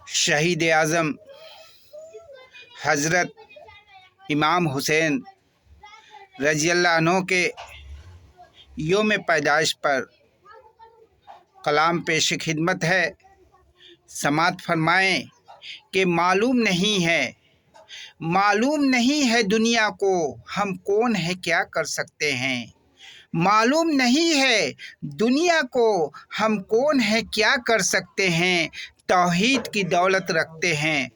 शहीद आज़म हज़रत इमाम हुसैन रज़ी अल्लाह अन्हु के योम पैदाइश पर कलाम पेश खिदमत है। समात फरमाएँ कि मालूम नहीं है दुनिया को हम कौन है क्या कर सकते हैं। मालूम नहीं है दुनिया को हम कौन है क्या कर सकते हैं। तौहीद की दौलत रखते हैं,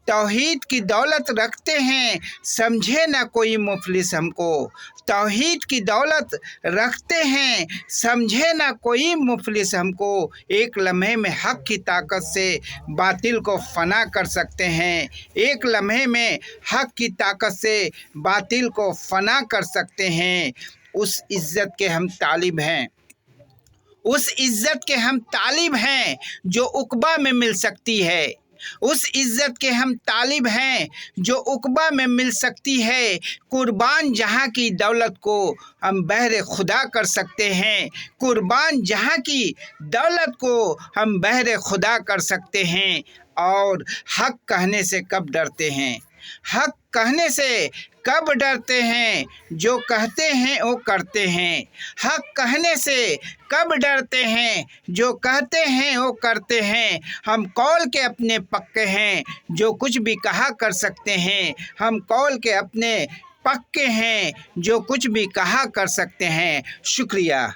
तौहीद की दौलत रखते हैं, समझे ना कोई मुफलिस हमको। तौहीद की दौलत रखते हैं, समझे ना कोई मुफलिस हमको। एक लम्हे में हक़ की ताकत से बातिल को फ़ना कर सकते हैं। एक लम्हे में हक़ की ताकत से बातिल को फ़ना कर सकते हैं। उस इज़्ज़त के हम तालिब हैं, उस इज़्ज़त के हम तालिब हैं जो उक़बा में मिल सकती है। उस इज़्ज़त के हम तालिब हैं जो उक़बा में मिल सकती है। कुर्बान जहाँ की दौलत को हम बहरे खुदा कर सकते हैं। कुर्बान जहाँ की दौलत को हम बहरे खुदा कर सकते हैं। और हक़ कहने से कब डरते हैं, हक़ कहने से कब डरते हैं। जो कहते हैं वो करते हैं। हक़ कहने से कब डरते हैं, जो कहते हैं वो करते हैं। हम कौल के अपने पक्के हैं, जो कुछ भी कहा कर सकते हैं। हम कौल के अपने पक्के हैं, जो कुछ भी कहा कर सकते हैं। शुक्रिया।